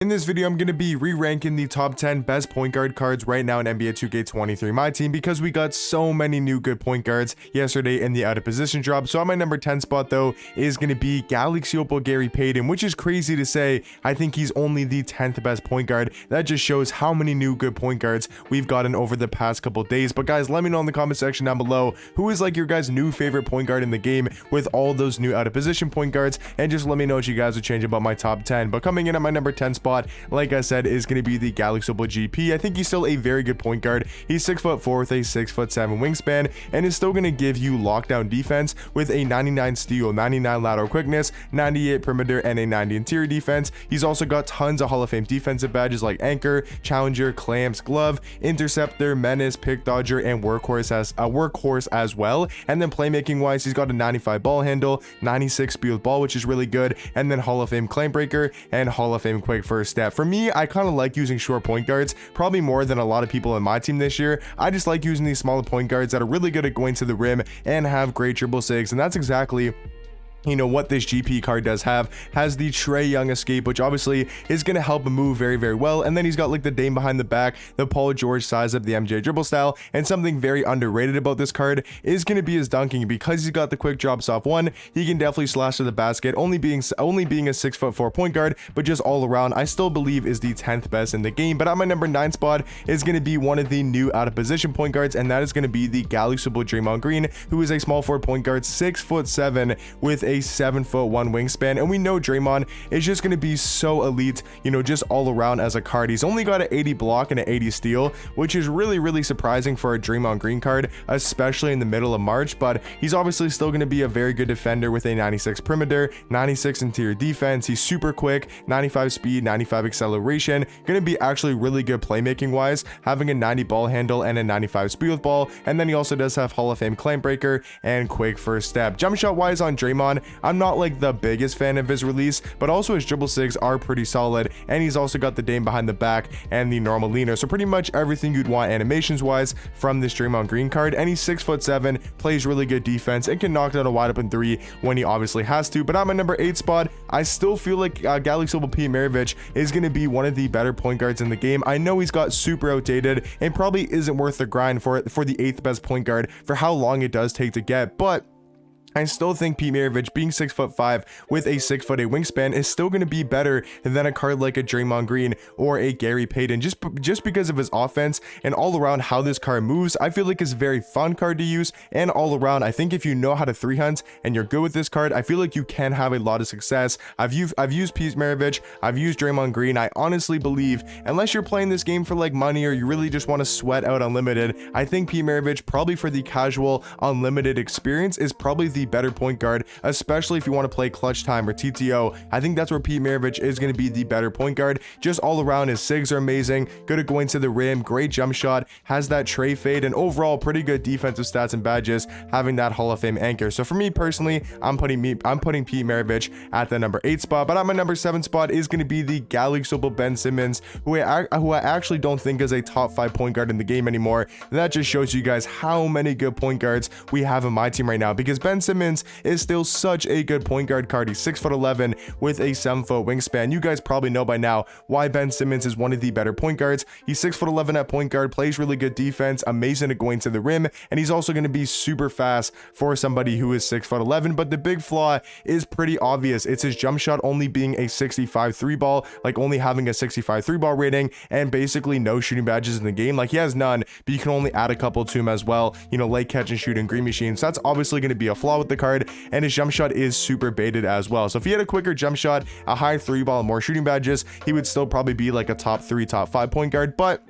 In this video, I'm going to be re-ranking the top 10 best point guard cards right now in NBA 2K23 My Team because we got so many new good point guards yesterday in the out of position drop. So on my number 10 spot though is going to be Galaxy Opal Gary Payton, which is crazy to say. I think he's only the 10th best point guard. That just shows how many new good point guards we've gotten over the past couple days. But guys, let me know in the comment section down below who is like your guys' new favorite point guard in the game with all those new out of position point guards, and just let me know what you guys would change about my top 10. But coming in at my number 10 spot, like I said, is going to be the Galaxy Opal GP. I think he's still a very good point guard. He's 6'4" with a 6'7" wingspan and is still going to give you lockdown defense with a 99 steal, 99 lateral quickness, 98 perimeter, and a 90 interior defense. He's also got tons of Hall of Fame defensive badges like Anchor, Challenger, Clamps, Glove, Interceptor, Menace, Pick Dodger, and Workhorse as well. And then playmaking wise, he's got a 95 ball handle, 96 speed with ball, which is really good, and then Hall of Fame claim breaker and Hall of Fame quick first step. For me, I kind of like using short point guards, probably more than a lot of people in my team this year. I just like using these smaller point guards that are really good at going to the rim and have great dribble sigs, and that's exactly what this GP card does have. Has the Trae Young escape, which obviously is going to help him move very, very well. And then he's got like the Dame behind the back, the Paul George size up, the MJ dribble style. And something very underrated about this card is going to be his dunking, because he's got the quick drops off one. He can definitely slash to the basket, only being a 6'4" point guard, but just all around, I still believe is the 10th best in the game. But at my number 9 spot is going to be one of the new out of position point guards, and that is going to be the Galaxy Opal Draymond Green, who is a small forward point guard, 6'7" with a 7'1" wingspan. And we know Draymond is just going to be so elite, just all around as a card. He's only got an 80 block and an 80 steal, which is really surprising for a Draymond Green card, especially in the middle of March. But he's obviously still going to be a very good defender with a 96 perimeter, 96 interior defense. He's super quick, 95 speed, 95 acceleration, going to be actually really good playmaking wise, having a 90 ball handle and a 95 speed with ball. And then he also does have Hall of Fame claim breaker and quick first step. Jump shot wise on Draymond, I'm not like the biggest fan of his release, but also his dribble sigs are pretty solid, and he's also got the Dame behind the back and the normal leaner. So pretty much everything you'd want animations wise from this Draymond Green card. And he's 6'7", plays really good defense, and can knock down a wide open three when he obviously has to. But at my number 8 spot, I still feel like Galaxy Opal Pete Maravich is going to be one of the better point guards in the game. I know he's got super outdated and probably isn't worth the grind for the 8th best point guard for how long it does take to get, but I still think Pete Maravich, being 6'5" with a 6'8" wingspan, is still going to be better than a card like a Draymond Green or a Gary Payton, just because of his offense and all around how this card moves. I feel like it's a very fun card to use, and all around, I think if you know how to 3-hunt and you're good with this card, I feel like you can have a lot of success. I've used Pete Maravich, I've used Draymond Green. I honestly believe, unless you're playing this game for like money or you really just want to sweat out unlimited, I think Pete Maravich, probably for the casual unlimited experience, is probably the better point guard, especially if you want to play clutch time or TTO. I think that's where Pete Maravich is going to be the better point guard. Just all around, his sigs are amazing, good at going to the rim, great jump shot, has that Trae fade, and overall pretty good defensive stats and badges, having that Hall of Fame anchor. So for me personally, I'm putting Pete Maravich at the number 8 spot. But at my number 7 spot is going to be the Galaxy Opal Ben Simmons, who I actually don't think is a top 5 point guard in the game anymore. And that just shows you guys how many good point guards we have in my team right now, because Ben Simmons is still such a good point guard card. He's 6'11" with a 7-foot wingspan. You guys probably know by now why Ben Simmons is one of the better point guards. He's 6'11" at point guard, plays really good defense, amazing at going to the rim, and he's also going to be super fast for somebody who is 6'11". But the big flaw is pretty obvious. It's his jump shot only being a 65 3 ball, like only having a 65 3 ball rating, and basically no shooting badges in the game. Like he has none, but you can only add a couple to him as well, late catch and shoot and green machine. So that's obviously going to be a flaw with the card. And his jump shot is super baited as well. So if he had a quicker jump shot, a high 3 ball, and more shooting badges, he would still probably be like a top 3, top 5 point guard. But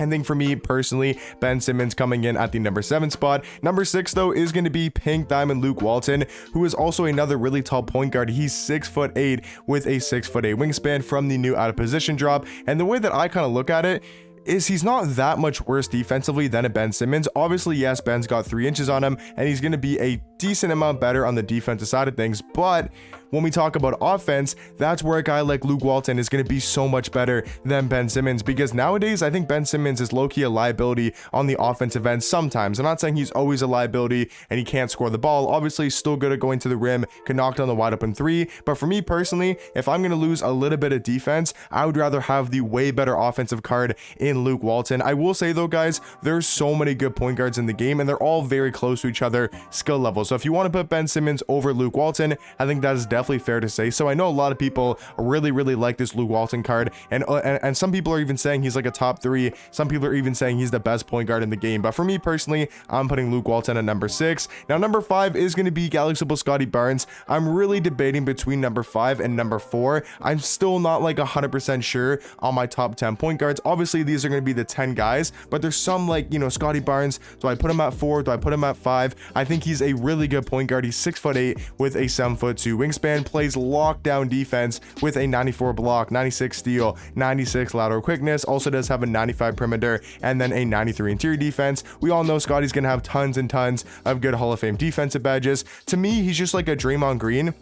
I think for me personally, Ben Simmons coming in at the number 7 spot. Number 6 though is going to be Pink Diamond Luke Walton, who is also another really tall point guard. He's 6'8" with a 6'8" wingspan from the new out of position drop. And the way that I kind of look at it is he's not that much worse defensively than a Ben Simmons. Obviously, yes, Ben's got 3 inches on him, and he's going to be a decent amount better on the defensive side of things, but when we talk about offense, that's where a guy like Luke Walton is going to be so much better than Ben Simmons, because nowadays I think Ben Simmons is low-key a liability on the offensive end sometimes. I'm not saying he's always a liability and he can't score the ball. Obviously, he's still good at going to the rim, can knock down the wide open three, but for me personally, if I'm going to lose a little bit of defense, I would rather have the way better offensive card in Luke Walton. I will say though, guys, there's so many good point guards in the game and they're all very close to each other skill level. So if you want to put Ben Simmons over Luke Walton, I think that is definitely fair to say. So I know a lot of people really like this Luke Walton card, and some people are even saying he's like a top 3. Some people are even saying he's the best point guard in the game, but for me personally, I'm putting Luke Walton at number 6. Now number 5 is going to be Galaxy Bull Scotty Barnes. I'm really debating between number 5 and number 4. I'm still not like 100% sure on my top 10 point guards. Obviously these are going to be the 10 guys, but there's some like, you know, Scotty Barnes. Do I put him at 4? Do I put him at 5? I think he's a really good point guard. He's 6'8" with a 7'2" wingspan, plays lockdown defense with a 94 block, 96 steal, 96 lateral quickness, also does have a 95 perimeter, and then a 93 interior defense. We all know Scotty's gonna have tons and tons of good Hall of Fame defensive badges. To me, he's just like a Draymond Green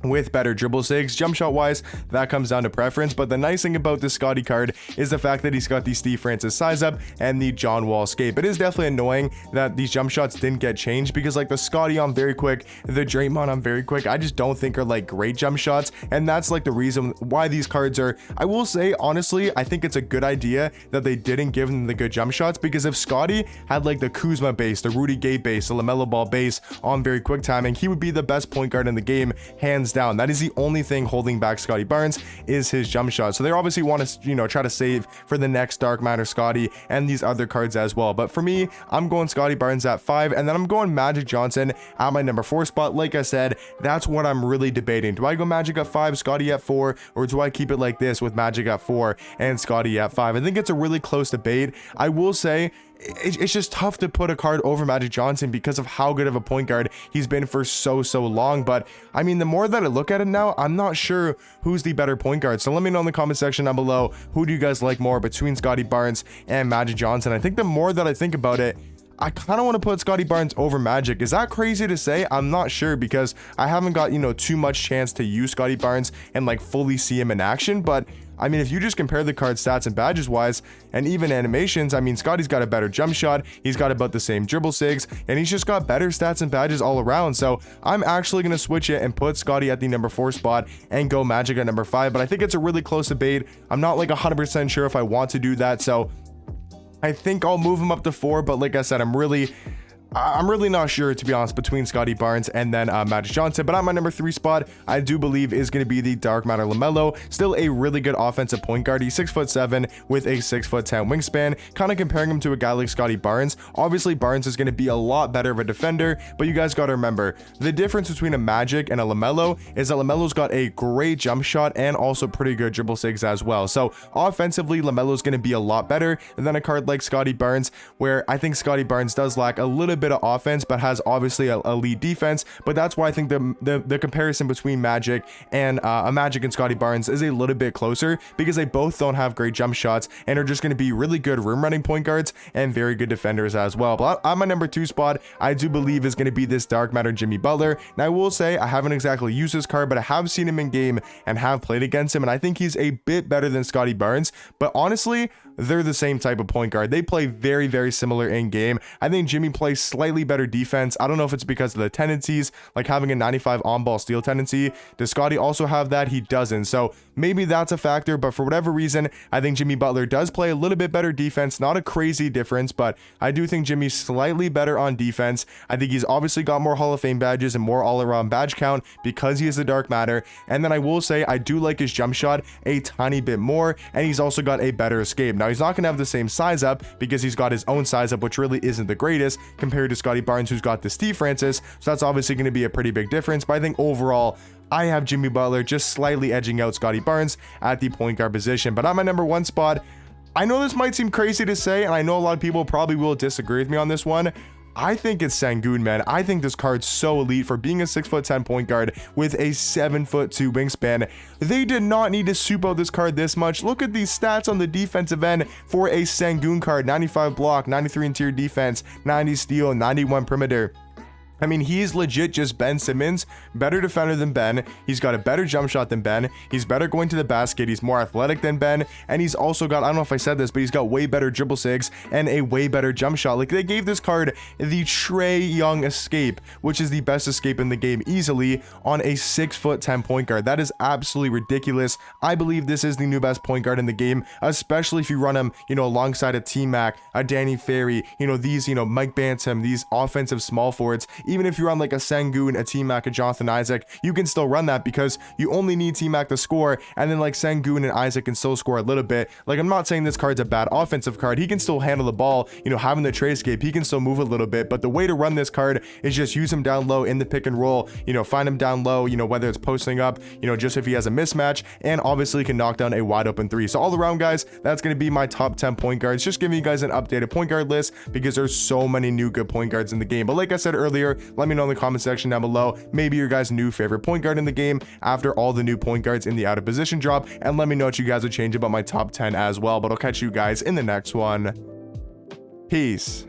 with better dribble sigs. Jump shot wise, that comes down to preference, but the nice thing about this Scotty card is the fact that he's got the Steve Francis size up and the John Wall escape. It is definitely annoying that these jump shots didn't get changed, because like the Scotty on very quick, the Draymond on very quick, I just don't think are like great jump shots, and that's like the reason why these cards are, I will say honestly, I think it's a good idea that they didn't give them the good jump shots, because if Scotty had like the Kuzma base, the Rudy Gay base, the LaMelo Ball base on very quick timing, he would be the best point guard in the game, hands down. That is the only thing holding back Scotty Barnes, is his jump shot. So they obviously want to, you know, try to save for the next Dark Matter Scotty and these other cards as well. But for me, I'm going Scotty Barnes at 5, and then I'm going Magic Johnson at my number 4 spot. Like I said, that's what I'm really debating. Do I go Magic at 5, Scotty at 4, or do I keep it like this with Magic at 4 and Scotty at 5? I think it's a really close debate. I will say it's just tough to put a card over Magic Johnson because of how good of a point guard he's been for so long. But I mean, the more that I look at it now, I'm not sure who's the better point guard. So let me know in the comment section down below, who do you guys like more between Scotty Barnes and Magic Johnson? I think the more that I think about it, I kind of want to put Scotty Barnes over Magic. Is that crazy to say? I'm not sure, because I haven't got, you know, too much chance to use Scotty Barnes and like fully see him in action. But I mean, if you just compare the card stats and badges wise, and even animations, I mean, Scotty's got a better jump shot, he's got about the same dribble sigs, and he's just got better stats and badges all around. So I'm actually going to switch it and put Scotty at the number 4 spot and go Magic at number 5. But I think it's a really close debate. I'm not like 100% sure if I want to do that. So I think I'll move him up to 4, but like I said, I'm really not sure, to be honest, between Scotty Barnes and then Magic Johnson. But at my number 3 spot, I do believe is going to be the Dark Matter LaMelo. Still a really good offensive point guard. He's 6'7" with a 6'10" wingspan, kind of comparing him to a guy like Scotty Barnes. Obviously Barnes is going to be a lot better of a defender, but you guys got to remember, the difference between a Magic and a LaMelo is that LaMelo's got a great jump shot and also pretty good dribble sigs as well. So offensively, LaMelo's going to be a lot better than a card like Scotty Barnes, where I think Scotty Barnes does lack a little bit of offense, but has obviously a lead defense. But that's why I think the comparison between Magic and a Magic and Scotty Barnes is a little bit closer, because they both don't have great jump shots and are just going to be really good rim running point guards and very good defenders as well. But on my number 2 spot, I do believe is going to be this Dark Matter Jimmy Butler. Now I will say I haven't exactly used this card, but I have seen him in game and have played against him, and I think he's a bit better than Scotty Barnes. But honestly, they're the same type of point guard. They play very similar in game. I think Jimmy plays slightly better defense. I don't know if it's because of the tendencies, like having a 95 on-ball steal tendency. Does Scotty also have that? He doesn't. So maybe that's a factor, but for whatever reason, I think Jimmy Butler does play a little bit better defense. Not a crazy difference, but I do think Jimmy's slightly better on defense. I think he's obviously got more Hall of Fame badges and more all-around badge count because he is the Dark Matter. And then I will say I do like his jump shot a tiny bit more, and he's also got a better escape. Now he's not going to have the same size up because he's got his own size up, which really isn't the greatest compared to Scotty Barnes, who's got the Steve Francis. So that's obviously going to be a pretty big difference. But I think overall, I have Jimmy Butler just slightly edging out Scotty Barnes at the point guard position. But at my number 1 spot, I know this might seem crazy to say, and I know a lot of people probably will disagree with me on this one. I think it's Sengun, man. I think this card's so elite for being a 6'10" point guard with a 7'2" wingspan. They did not need to soup out this card this much. Look at these stats on the defensive end for a Sengun card: 95 block, 93 interior defense, 90 steal, 91 perimeter. I mean, he's legit just Ben Simmons, better defender than Ben. He's got a better jump shot than Ben. He's better going to the basket. He's more athletic than Ben. And he's also got, I don't know if I said this, but he's got way better dribble sigs and a way better jump shot. Like, they gave this card the Trae Young escape, which is the best escape in the game easily, on a 6'10" point guard. That is absolutely ridiculous. I believe this is the new best point guard in the game, especially if you run him, you know, alongside a T-Mac, a Danny Ferry, you know, these, you know, Mike Bantam, these offensive small forwards. Even if you're on like a Sengun, a T-Mac, a Jonathan Isaac, you can still run that because you only need T-Mac to score, and then like Sengun and Isaac can still score a little bit. Like, I'm not saying this card's a bad offensive card. He can still handle the ball, you know, having the Trae escape, he can still move a little bit, but the way to run this card is just use him down low in the pick and roll, you know, find him down low, you know, whether it's posting up, you know, just if he has a mismatch, and obviously can knock down a wide open three. So all around, guys, that's going to be my top 10 point guards. Just giving you guys an updated point guard list because there's so many new good point guards in the game. But like I said earlier, let me know in the comment section down below, maybe your guys' new favorite point guard in the game after all the new point guards in the out of position drop, and let me know what you guys would change about my top 10 as well. But I'll catch you guys in the next one. Peace.